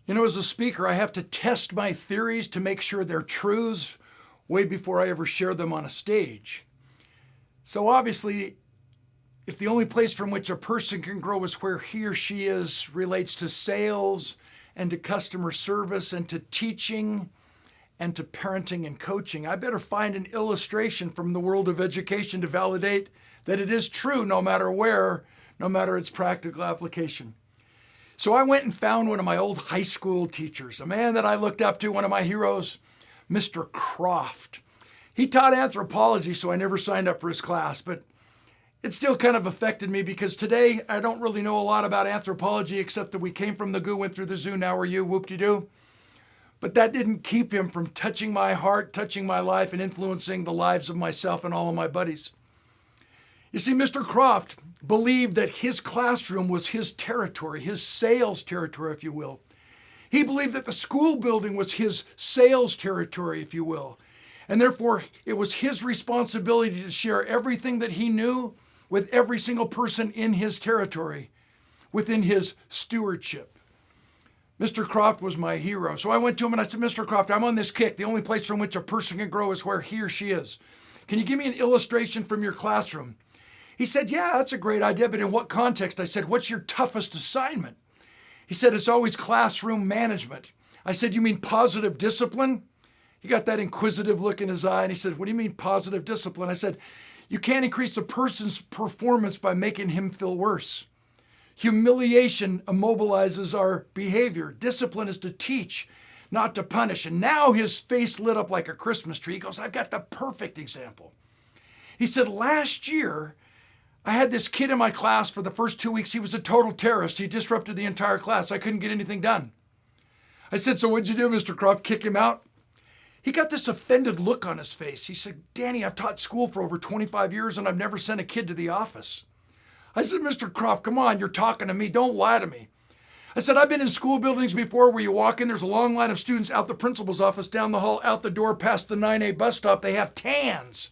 You know, as a speaker, I have to test my theories to make sure they're truths way before I ever share them on a stage. So obviously, if the only place from which a person can grow is where he or she is, relates to sales and to customer service and to teaching and to parenting and coaching, I better find an illustration from the world of education to validate that it is true no matter where, no matter its practical application. So I went and found one of my old high school teachers, a man that I looked up to, one of my heroes, Mr. Croft. He taught anthropology, so I never signed up for his class, but it still kind of affected me because today I don't really know a lot about anthropology except that we came from the goo, went through the zoo, now we're you, whoop-de-doo. But that didn't keep him from touching my heart, touching my life, and influencing the lives of myself and all of my buddies. You see, Mr. Croft believed that his classroom was his territory, his sales territory, if you will. He believed that the school building was his sales territory, if you will. And therefore, it was his responsibility to share everything that he knew with every single person in his territory, within his stewardship. Mr. Croft was my hero. So I went to him and I said, Mr. Croft, I'm on this kick. The only place from which a person can grow is where he or she is. Can you give me an illustration from your classroom? He said, yeah, that's a great idea, but in what context? I said, what's your toughest assignment? He said, it's always classroom management. I said, you mean positive discipline? He got that inquisitive look in his eye and he said, what do you mean positive discipline? I said, you can't increase a person's performance by making him feel worse. Humiliation immobilizes our behavior. Discipline is to teach, not to punish. And now his face lit up like a Christmas tree. He goes, I've got the perfect example. He said, last year, I had this kid in my class for the first 2 weeks. He was a total terrorist. He disrupted the entire class. I couldn't get anything done. I said, so what'd you do, Mr. Croft? Kick him out? He got this offended look on his face. He said, Danny, I've taught school for over 25 years and I've never sent a kid to the office. I said, Mr. Croft, come on, you're talking to me. Don't lie to me. I said, I've been in school buildings before where you walk in, there's a long line of students out the principal's office, down the hall, out the door, past the 9A bus stop. They have tans.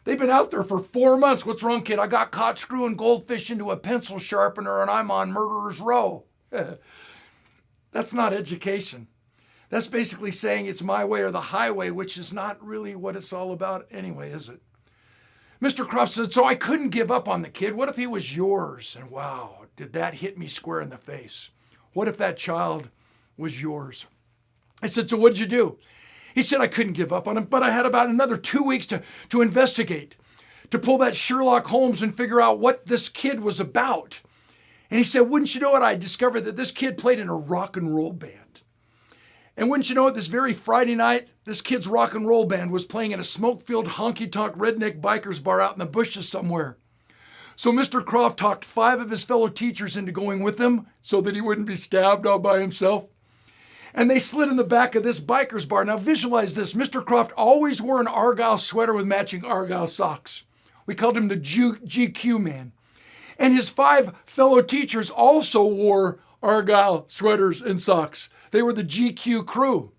They've been out there for 4 months. What's wrong, kid? I got caught screwing goldfish into a pencil sharpener and I'm on murderer's row. That's not education. That's basically saying it's my way or the highway, which is not really what it's all about anyway, is it? Mr. Croft said, so I couldn't give up on the kid. What if he was yours? And wow, did that hit me square in the face? What if that child was yours? I said, so what'd you do? He said, I couldn't give up on him, but I had about another 2 weeks to investigate, to pull that Sherlock Holmes and figure out what this kid was about. And he said, wouldn't you know it? I discovered that this kid played in a rock and roll band. And wouldn't you know it, this very Friday night, this kid's rock and roll band was playing in a smoke-filled honky-tonk redneck bikers bar out in the bushes somewhere. So Mr. Croft talked 5 of his fellow teachers into going with him so that he wouldn't be stabbed all by himself. And they slid in the back of this biker's bar. Now visualize this. Mr. Croft always wore an Argyle sweater with matching Argyle socks. We called him the GQ man. And his 5 fellow teachers also wore Argyle sweaters and socks. They were the GQ crew.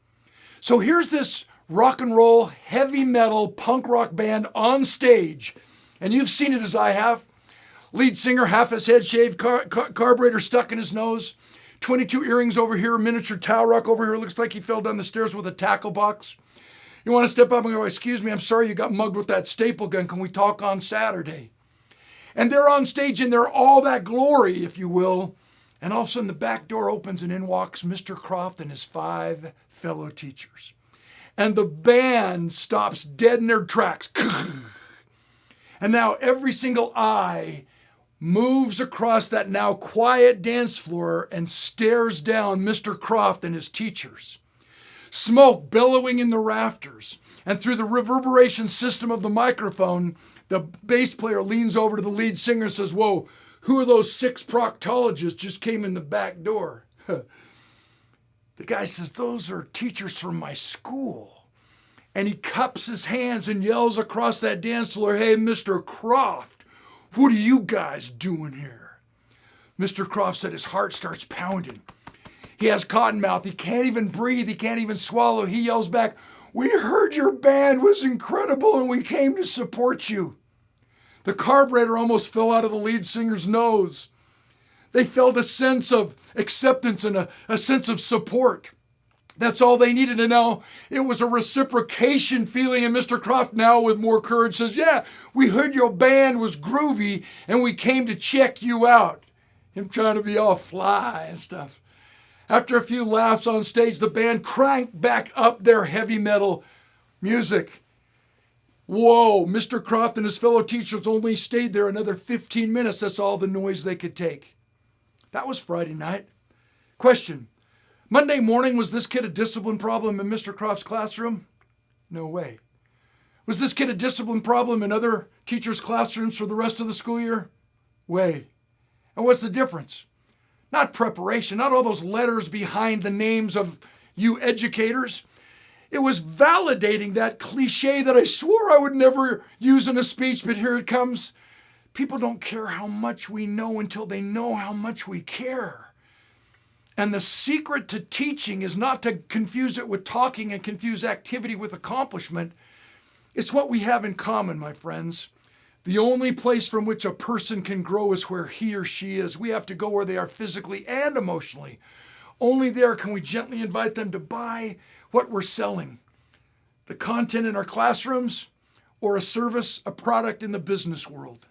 So here's this rock and roll, heavy metal, punk rock band on stage. And you've seen it as I have. Lead singer, half his head shaved, carburetor stuck in his nose. 22 earrings over here, miniature towel rock over here. Looks like he fell down the stairs with a tackle box. You want to step up and go, excuse me, I'm sorry you got mugged with that staple gun. Can we talk on Saturday? And they're on stage and they're all that glory, if you will. And all of a sudden the back door opens and in walks Mr. Croft and his 5 fellow teachers. And the band stops dead in their tracks. And now every single eye moves across that now quiet dance floor and stares down Mr. Croft and his teachers. Smoke billowing in the rafters. And through the reverberation system of the microphone, the bass player leans over to the lead singer and says, whoa, who are those 6 proctologists just came in the back door? The guy says, those are teachers from my school. And he cups his hands and yells across that dance floor, hey, Mr. Croft, what are you guys doing here? Mr. Croft said his heart starts pounding. He has cotton mouth. He can't even breathe. He can't even swallow. He yells back, we heard your band was incredible and we came to support you. The carburetor almost fell out of the lead singer's nose. They felt a sense of acceptance and a sense of support. That's all they needed. And now it was a reciprocation feeling. And Mr. Croft, now with more courage, says, yeah, we heard your band was groovy and we came to check you out. Him trying to be all fly and stuff. After a few laughs on stage, the band cranked back up their heavy metal music. Whoa, Mr. Croft and his fellow teachers only stayed there another 15 minutes. That's all the noise they could take. That was Friday night. Question. Monday morning, was this kid a discipline problem in Mr. Croft's classroom? No way. Was this kid a discipline problem in other teachers' classrooms for the rest of the school year? Way. And what's the difference? Not preparation, not all those letters behind the names of you educators. It was validating that cliche that I swore I would never use in a speech, but here it comes. People don't care how much we know until they know how much we care. And the secret to teaching is not to confuse it with talking and confuse activity with accomplishment. It's what we have in common, my friends. The only place from which a person can grow is where he or she is. We have to go where they are physically and emotionally. Only there can we gently invite them to buy what we're selling. The content in our classrooms or a service, a product in the business world.